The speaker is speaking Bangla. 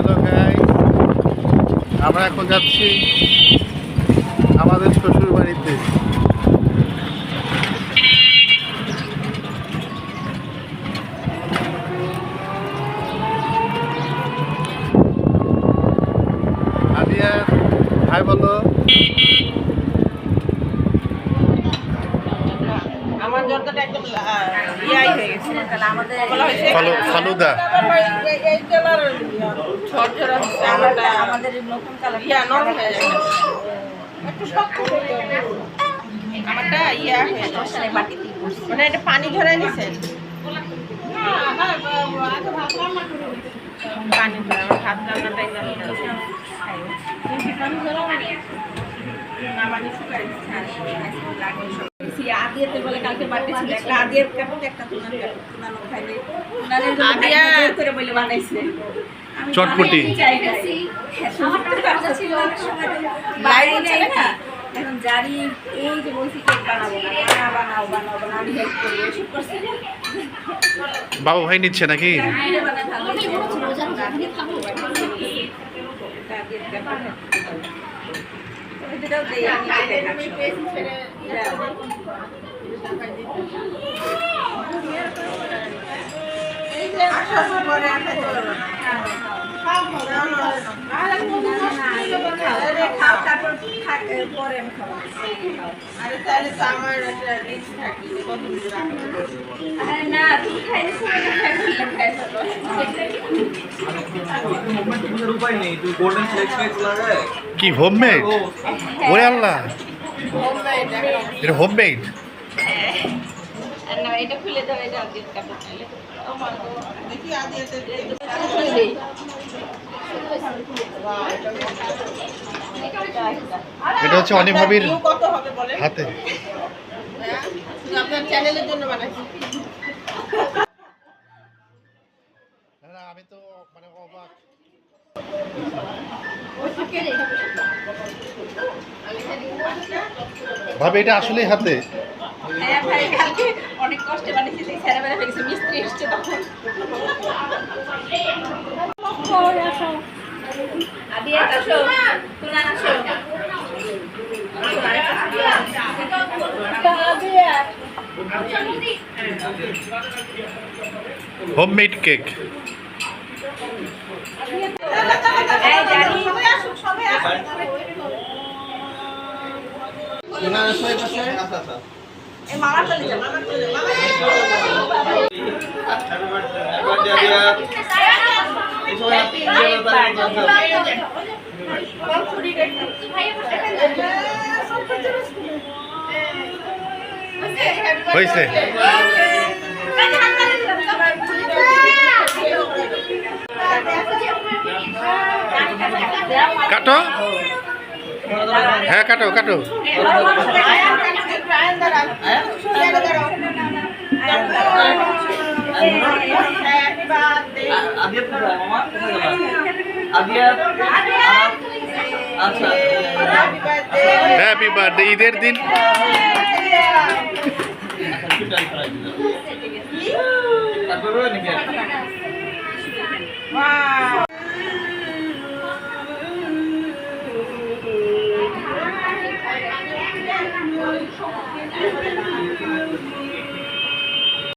হ্যালো গাইস, আমরা এখন যাচ্ছি আমাদের শ্বশুর বাড়িতে। আদিয়া ভাই বলো। আমার জর্দাটা একদম ইয়াই হয়ে গেছে, তাহলে আমাদের ফালুদা এই কালার ঝরঝরা হচ্ছে, আমাদের নতুন কালার ইয়া নরম হয়ে যাবে, একটু শক্ত হয়ে যাবে। আমারটা ইয়া হয়ে যাচ্ছে বাটিতে, মানে এটা পানি ঝরাই নিছেন পানি ঝরা। আমার ভাত রান্নাটাই জানি না, পানি ঝরা না পানি শুকাই আদিয়াতে বলে কালকে বার্থডে ছিল, একটা আদিয়ার কাপড় একটা তুনার কাপড়, তুনানো খাইলে তুনানের জন্য আদিয়া করে বলে বানাইছে চটপটি সমাপ্তির কাজটা ছিল অনেক সময় বাইরে চলে না। এখন জারি এই যে বলছি কেক বানাবো না, বানাও বানাও বানাও, আমি হেল্প করি, এসব করছে বাবু ভাই নিচ্ছে নাকি? এটাও দেই আমি এই যে আসার পরে কি হোমমেড? ওরে আল্লাহ, এটা হোমমেড। এটা খুলে দাও, এটা আদির কাপড় খুলে দেখি আদিতে এটা হচ্ছে অনি ভাবির কত হবে বলে হাতে। আপনার চ্যানেলের জন্য বানাইছি। আমি তো মানে অবাক। ভাবে এটা আসলেই হাতে? হ্যাঁ ভাই, কালকে অনেক কষ্টে বানিয়েছি, ছেড়ে বেড়ে ফেলেছি, মিস্ত্রি এসছে তখন। আদিয়া আসো, তুনা আসো, হোমমেড কেক। মামা চলে যাও, মামা চলে যাও, হয়েছে? কাটো, হ্যাঁ কাটো কাটো। হ্যাপি বার্থডে, ঈদের দিন। তারপরে